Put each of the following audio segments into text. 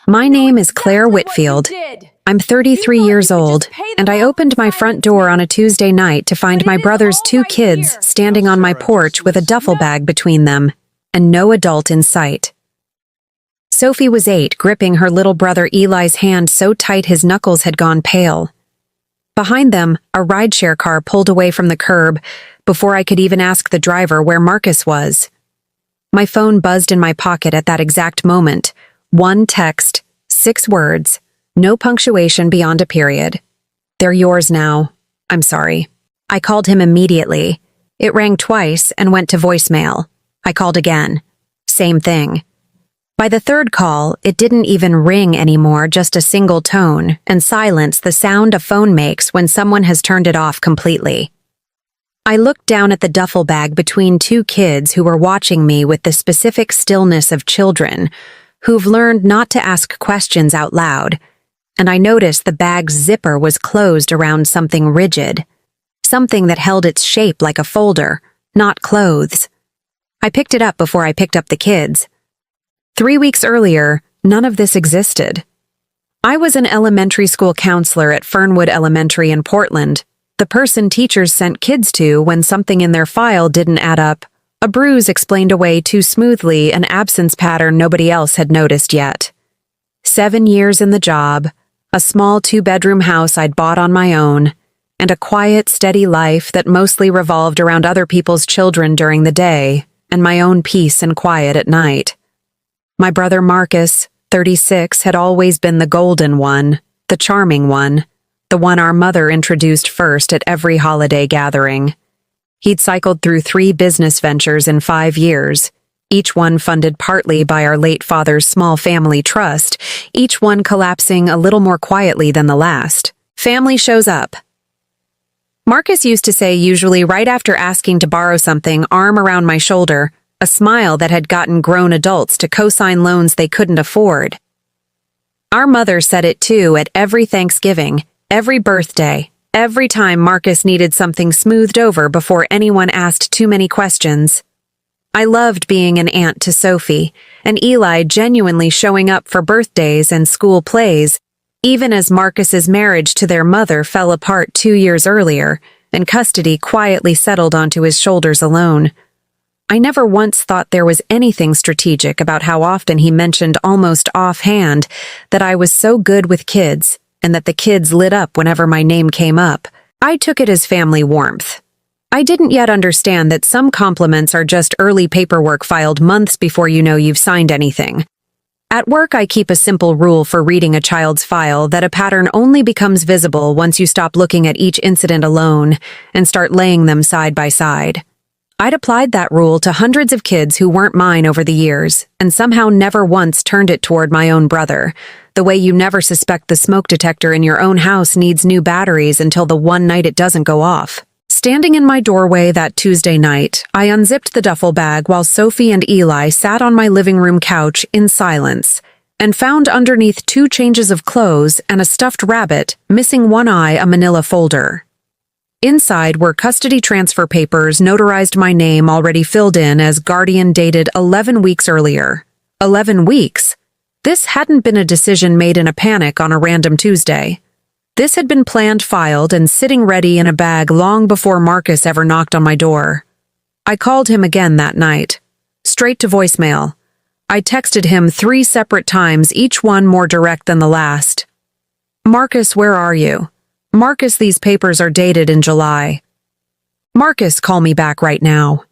My name is Claire Whitfield. I'm 33 years old, and I opened my front door on a Tuesday night to find my brother's two kids standing on my porch with a duffel bag between them, and no adult in sight. Sophie was 8, gripping her little brother Eli's hand so tight his knuckles had gone pale. Behind them, a rideshare car pulled away from the curb before I could even ask the driver where Marcus was. My phone buzzed in my pocket at that exact moment. One text, 6 words, no punctuation beyond a period. "They're yours now. I'm sorry." I called him immediately. It rang twice and went to voicemail. I called again. Same thing. By the third call, it didn't even ring anymore, just a single tone, and silence, the sound a phone makes when someone has turned it off completely. I looked down at the duffel bag between two kids who were watching me with the specific stillness of children who've learned not to ask questions out loud, and I noticed the bag's zipper was closed around something rigid, something that held its shape like a folder, not clothes. I picked it up before I picked up the kids. 3 weeks earlier, none of this existed. I was an elementary school counselor at Fernwood Elementary in Portland, the person teachers sent kids to when something in their file didn't add up. A bruise explained away too smoothly an absence pattern nobody else had noticed yet. 7 years in the job, a small 2-bedroom house I'd bought on my own, and a quiet, steady life that mostly revolved around other people's children during the day and my own peace and quiet at night. My brother Marcus, 36, had always been the golden one, the charming one, the one our mother introduced first at every holiday gathering. He'd cycled through 3 business ventures in 5 years, each one funded partly by our late father's small family trust, each one collapsing a little more quietly than the last. Family shows up. Marcus used to say, usually right after asking to borrow something, arm around my shoulder, a smile that had gotten grown adults to co-sign loans they couldn't afford. Our mother said it too at every Thanksgiving, every birthday, every time Marcus needed something smoothed over before anyone asked too many questions. I loved being an aunt to Sophie, and Eli genuinely showing up for birthdays and school plays, even as Marcus's marriage to their mother fell apart 2 years earlier, and custody quietly settled onto his shoulders alone. I never once thought there was anything strategic about how often he mentioned almost offhand that I was so good with kids, and that the kids lit up whenever my name came up. I took it as family warmth. I didn't yet understand that some compliments are just early paperwork filed months before you know you've signed anything. At work, I keep a simple rule for reading a child's file that a pattern only becomes visible once you stop looking at each incident alone and start laying them side by side. I'd applied that rule to hundreds of kids who weren't mine over the years, and somehow never once turned it toward my own brother, the way you never suspect the smoke detector in your own house needs new batteries until the one night it doesn't go off. Standing in my doorway that Tuesday night, I unzipped the duffel bag while Sophie and Eli sat on my living room couch in silence, and found underneath 2 changes of clothes and a stuffed rabbit, missing one eye, a manila folder. Inside were custody transfer papers notarized my name already filled in as guardian dated 11 weeks earlier. 11 weeks? This hadn't been a decision made in a panic on a random Tuesday. This had been planned, filed, and sitting ready in a bag long before Marcus ever knocked on my door. I called him again that night. Straight to voicemail. I texted him 3 separate times, each one more direct than the last. "Marcus, where are you? Marcus, these papers are dated in July. Marcus, call me back right now."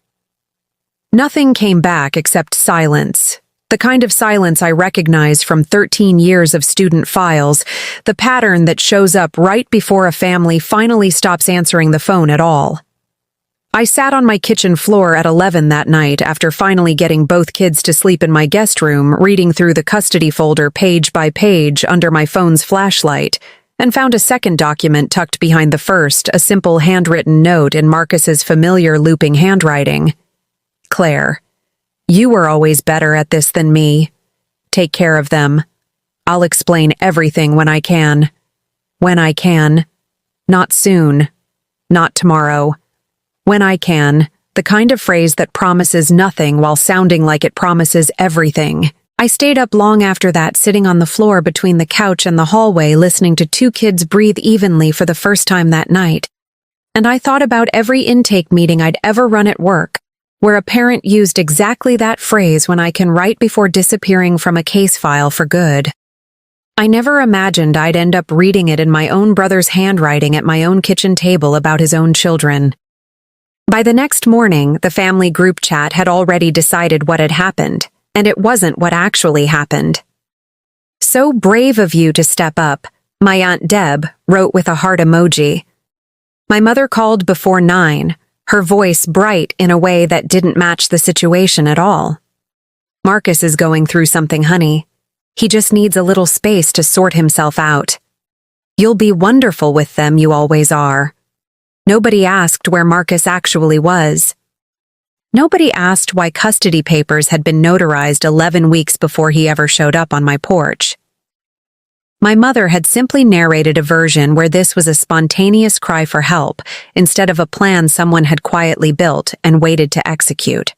Nothing came back except silence. The kind of silence I recognize from 13 years of student files, the pattern that shows up right before a family finally stops answering the phone at all. I sat on my kitchen floor at 11 that night after finally getting both kids to sleep in my guest room, reading through the custody folder page by page under my phone's flashlight, and found a second document tucked behind the first, a simple handwritten note in Marcus's familiar looping handwriting. "Claire, you were always better at this than me. Take care of them. I'll explain everything when I can. When I can. Not soon. Not tomorrow. When I can." The kind of phrase that promises nothing while sounding like it promises everything. I stayed up long after that, sitting on the floor between the couch and the hallway, listening to two kids breathe evenly for the first time that night. And I thought about every intake meeting I'd ever run at work, where a parent used exactly that phrase when I can write before disappearing from a case file for good. I never imagined I'd end up reading it in my own brother's handwriting at my own kitchen table about his own children. By the next morning, the family group chat had already decided what had happened, and it wasn't what actually happened. "So brave of you to step up," my Aunt Deb wrote with a heart emoji. My mother called before 9, her voice bright in a way that didn't match the situation at all. "Marcus is going through something, honey. He just needs a little space to sort himself out. You'll be wonderful with them, you always are." Nobody asked where Marcus actually was. Nobody asked why custody papers had been notarized 11 weeks before he ever showed up on my porch. My mother had simply narrated a version where this was a spontaneous cry for help instead of a plan someone had quietly built and waited to execute.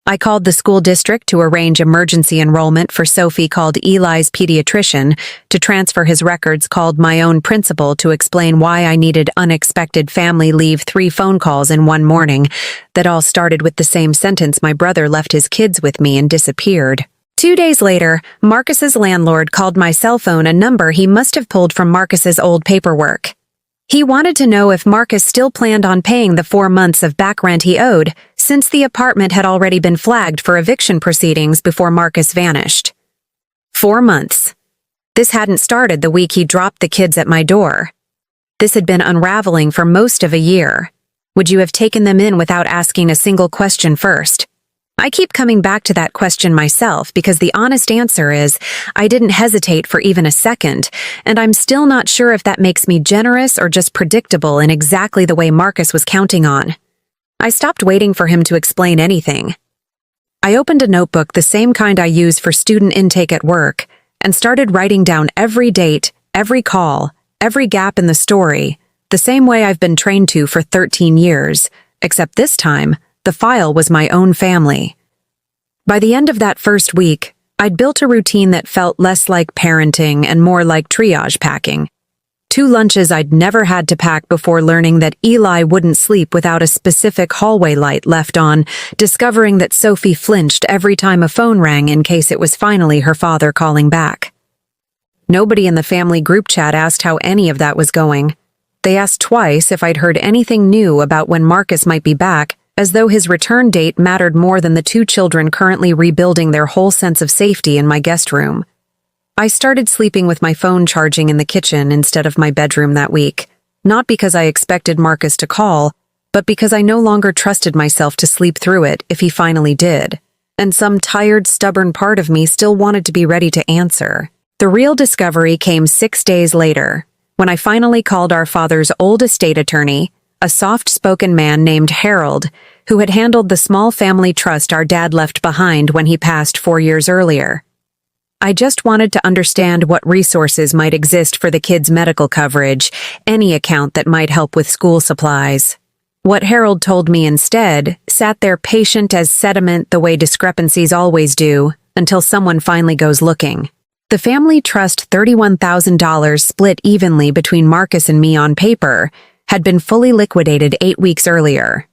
I called the school district to arrange emergency enrollment for Sophie, called Eli's pediatrician to transfer his records, called my own principal to explain why I needed unexpected family leave, 3 phone calls in one morning that all started with the same sentence: "My brother left his kids with me and disappeared." 2 days later, Marcus's landlord called my cell phone, a number he must have pulled from Marcus's old paperwork. He wanted to know if Marcus still planned on paying the 4 months of back rent he owed, since the apartment had already been flagged for eviction proceedings before Marcus vanished. 4 months. This hadn't started the week he dropped the kids at my door. This had been unraveling for most of a year. Would you have taken them in without asking a single question first? I keep coming back to that question myself because the honest answer is I didn't hesitate for even a second, and I'm still not sure if that makes me generous or just predictable in exactly the way Marcus was counting on. I stopped waiting for him to explain anything. I opened a notebook, the same kind I use for student intake at work, and started writing down every date, every call, every gap in the story, the same way I've been trained to for 13 years, except this time, the file was my own family. By the end of that first week, I'd built a routine that felt less like parenting and more like triage packing. 2 lunches I'd never had to pack before learning that Eli wouldn't sleep without a specific hallway light left on, discovering that Sophie flinched every time a phone rang in case it was finally her father calling back. Nobody in the family group chat asked how any of that was going. They asked twice if I'd heard anything new about when Marcus might be back, as though his return date mattered more than the 2 children currently rebuilding their whole sense of safety in my guest room. I started sleeping with my phone charging in the kitchen instead of my bedroom that week, not because I expected Marcus to call, but because I no longer trusted myself to sleep through it if he finally did, and some tired, stubborn part of me still wanted to be ready to answer. The real discovery came 6 days later, when I finally called our father's old estate attorney, a soft-spoken man named Harold, who had handled the small family trust our dad left behind when he passed 4 years earlier. I just wanted to understand what resources might exist for the kids' medical coverage, any account that might help with school supplies. What Harold told me instead sat there patient as sediment, the way discrepancies always do, until someone finally goes looking. The family trust, $31,000 split evenly between Marcus and me on paper, had been fully liquidated 8 weeks earlier.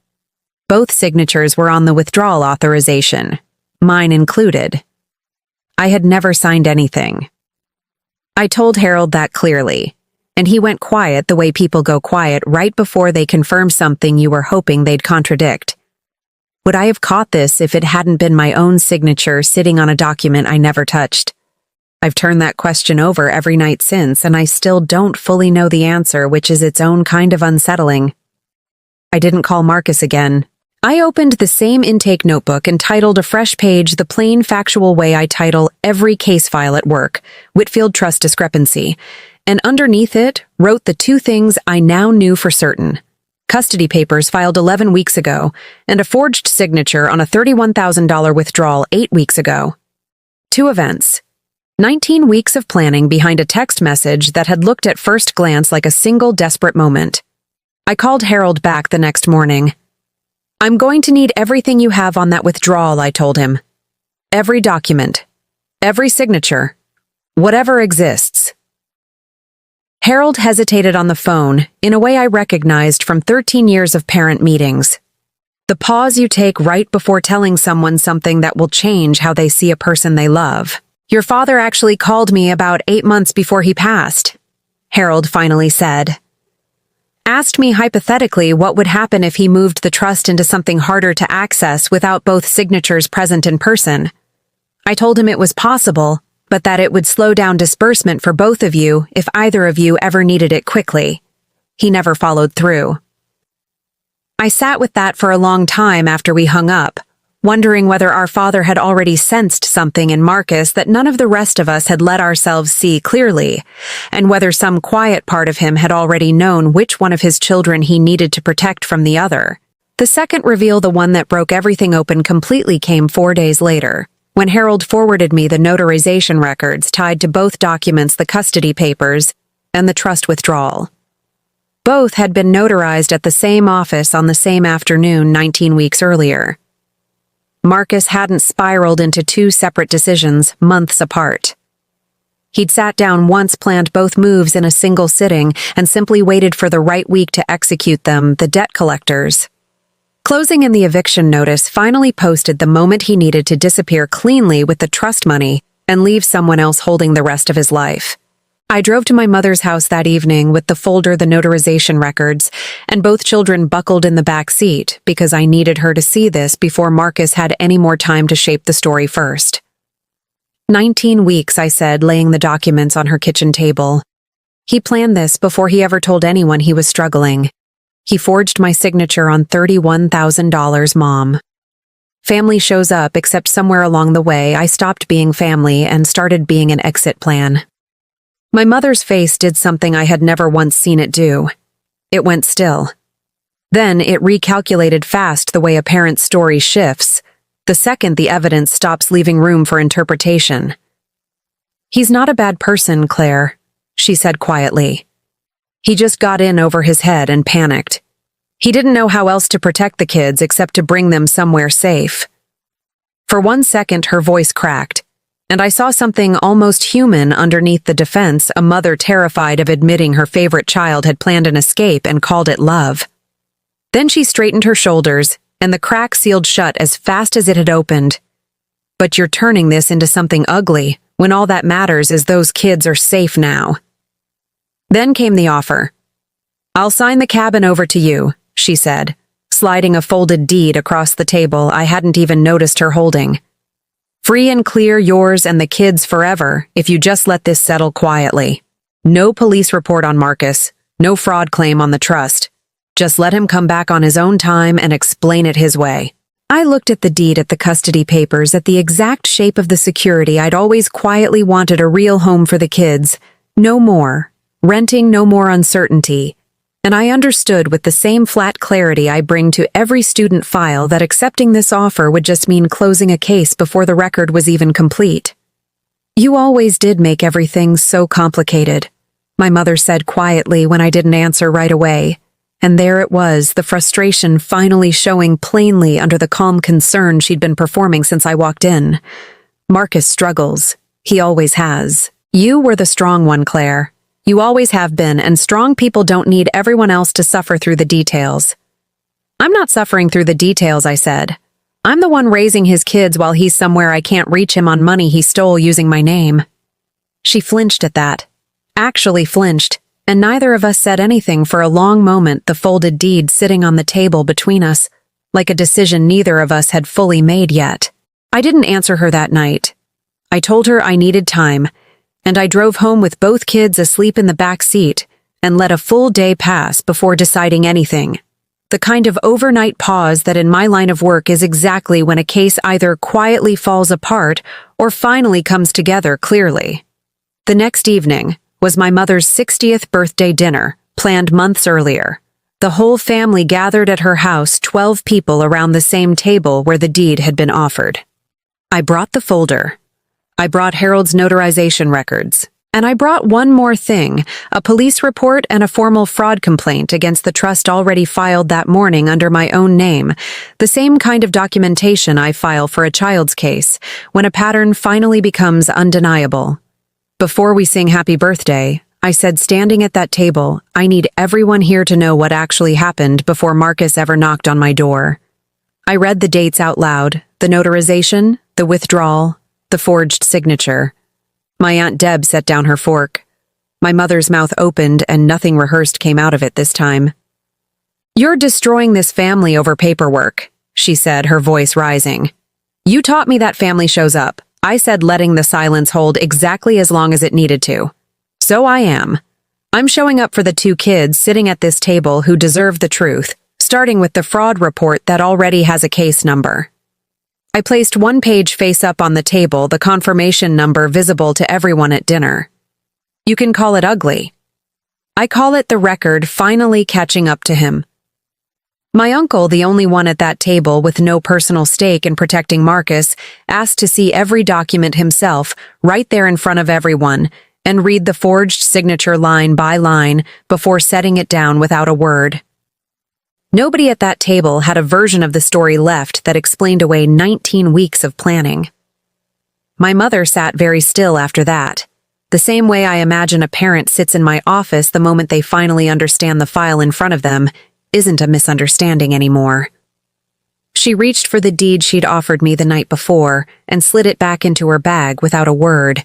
Both signatures were on the withdrawal authorization, mine included. I had never signed anything. I told Harold that clearly, and he went quiet the way people go quiet right before they confirm something you were hoping they'd contradict. Would I have caught this if it hadn't been my own signature sitting on a document I never touched? I've turned that question over every night since, and I still don't fully know the answer, which is its own kind of unsettling. I didn't call Marcus again. I opened the same intake notebook and titled a fresh page the plain, factual way I title every case file at work, Whitfield Trust Discrepancy, and underneath it wrote the 2 things I now knew for certain: custody papers filed 11 weeks ago, and a forged signature on a $31,000 withdrawal 8 weeks ago. 2 events. 19 weeks of planning behind a text message that had looked at first glance like a single desperate moment. I called Harold back the next morning. "I'm going to need everything you have on that withdrawal," I told him. "Every document. Every signature. Whatever exists. Harold hesitated on the phone in a way I recognized from 13 years of parent meetings. The pause you take right before telling someone something that will change how they see a person they love. Your father actually called me about 8 months before he passed, Harold finally said. Asked me hypothetically what would happen if he moved the trust into something harder to access without both signatures present in person. I told him it was possible, but that it would slow down disbursement for both of you if either of you ever needed it quickly. He never followed through. I sat with that for a long time after we hung up, wondering whether our father had already sensed something in Marcus that none of the rest of us had let ourselves see clearly, and whether some quiet part of him had already known which one of his children he needed to protect from the other. The second reveal, the one that broke everything open completely, came 4 days later, when Harold forwarded me the notarization records tied to both documents, the custody papers and the trust withdrawal. Both had been notarized at the same office on the same afternoon 19 weeks earlier. Marcus hadn't spiraled into 2 separate decisions months apart. He'd sat down once, planned both moves in a single sitting, and simply waited for the right week to execute them, the debt collectors. Closing in the eviction notice finally posted the moment he needed to disappear cleanly with the trust money and leave someone else holding the rest of his life. I drove to my mother's house that evening with the folder, the notarization records, and both children buckled in the back seat because I needed her to see this before Marcus had any more time to shape the story first. 19 weeks, I said, laying the documents on her kitchen table. He planned this before he ever told anyone he was struggling. He forged my signature on $31,000, Mom. Family shows up, except somewhere along the way I stopped being family and started being an exit plan. My mother's face did something I had never once seen it do. It went still. Then it recalculated fast, the way a parent's story shifts, the second the evidence stops leaving room for interpretation. He's not a bad person, Claire, she said quietly. He just got in over his head and panicked. He didn't know how else to protect the kids except to bring them somewhere safe. For 1 second, her voice cracked, and I saw something almost human underneath the defense, a mother terrified of admitting her favorite child had planned an escape and called it love. Then she straightened her shoulders, and the crack sealed shut as fast as it had opened. But you're turning this into something ugly, when all that matters is those kids are safe now. Then came the offer. I'll sign the cabin over to you, she said, sliding a folded deed across the table I hadn't even noticed her holding. Free and clear, yours and the kids forever if you just let this settle quietly. No police report on Marcus, no fraud claim on the trust. Just let him come back on his own time and explain it his way. I looked at the deed, at the custody papers, at the exact shape of the security I'd always quietly wanted, a real home for the kids. No more. Renting, no more uncertainty. And I understood with the same flat clarity I bring to every student file that accepting this offer would just mean closing a case before the record was even complete. You always did make everything so complicated, my mother said quietly when I didn't answer right away. And there it was, the frustration finally showing plainly under the calm concern she'd been performing since I walked in. Marcus struggles. He always has. You were the strong one, Claire. You always have been, and strong people don't need everyone else to suffer through the details. I'm not suffering through the details, I said. I'm the one raising his kids while he's somewhere I can't reach him on money he stole using my name. She flinched at that. Actually flinched, and neither of us said anything for a long moment, the folded deed sitting on the table between us, like a decision neither of us had fully made yet. I didn't answer her that night. I told her I needed time, and I drove home with both kids asleep in the back seat and let a full day pass before deciding anything. The kind of overnight pause that in my line of work is exactly when a case either quietly falls apart or finally comes together clearly. The next evening was my mother's 60th birthday dinner, planned months earlier. The whole family gathered at her house, 12 people around the same table where the deed had been offered. I brought the folder. I brought Harold's notarization records, And I brought one more thing, a police report and a formal fraud complaint against the trust already filed that morning under my own name, the same kind of documentation I file for a child's case, when a pattern finally becomes undeniable. Before we sing Happy Birthday, I said standing at that table, I need everyone here to know what actually happened before Marcus ever knocked on my door. I read the dates out loud, the notarization, the withdrawal, the forged signature. My Aunt Deb set down her fork. My mother's mouth opened and nothing rehearsed came out of it this time. "You're destroying this family over paperwork," she said, her voice rising. "You taught me that family shows up." I said, letting the silence hold exactly as long as it needed to. "So I am. I'm showing up for the 2 kids sitting at this table who deserve the truth, starting with the fraud report that already has a case number." I placed one page face up on the table, the confirmation number visible to everyone at dinner. You can call it ugly. I call it the record finally catching up to him. My uncle, the only one at that table with no personal stake in protecting Marcus, asked to see every document himself, right there in front of everyone, and read the forged signature line by line before setting it down without a word. Nobody at that table had a version of the story left that explained away 19 weeks of planning. My mother sat very still after that, the same way I imagine a parent sits in my office the moment they finally understand the file in front of them isn't a misunderstanding anymore. She reached for the deed she'd offered me the night before and slid it back into her bag without a word,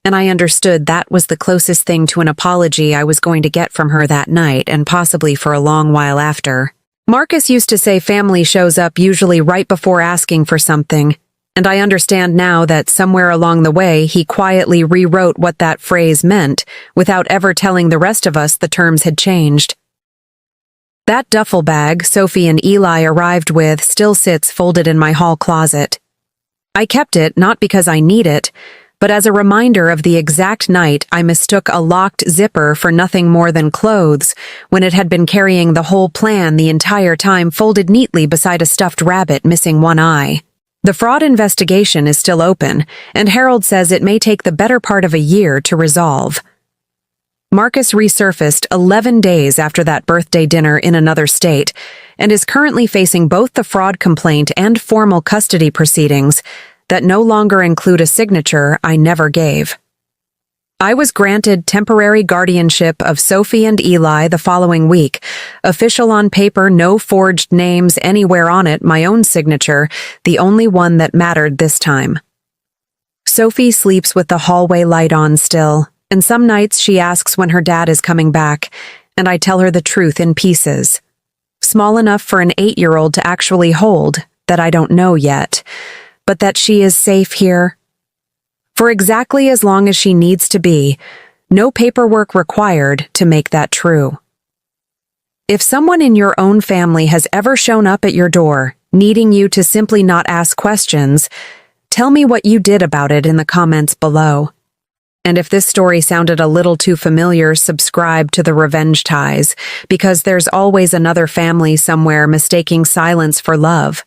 and I understood that was the closest thing to an apology I was going to get from her that night and possibly for a long while after. Marcus used to say family shows up usually right before asking for something, and I understand now that somewhere along the way he quietly rewrote what that phrase meant without ever telling the rest of us the terms had changed. That duffel bag Sophie and Eli arrived with still sits folded in my hall closet. I kept it not because I need it, but as a reminder of the exact night I mistook a locked zipper for nothing more than clothes, when it had been carrying the whole plan the entire time folded neatly beside a stuffed rabbit missing one eye. The fraud investigation is still open, and Harold says it may take the better part of a year to resolve. Marcus resurfaced 11 days after that birthday dinner in another state, and is currently facing both the fraud complaint and formal custody proceedings that no longer include a signature I never gave. I was granted temporary guardianship of Sophie and Eli the following week, official on paper, no forged names anywhere on it, my own signature, the only one that mattered this time. Sophie sleeps with the hallway light on still, and some nights she asks when her dad is coming back, and I tell her the truth in pieces. Small enough for an 8-year-old to actually hold, that I don't know yet, but that she is safe here. For exactly as long as she needs to be, no paperwork required to make that true. If someone in your own family has ever shown up at your door, needing you to simply not ask questions, tell me what you did about it in the comments below. And if this story sounded a little too familiar, subscribe to the Revenge Ties, because there's always another family somewhere mistaking silence for love.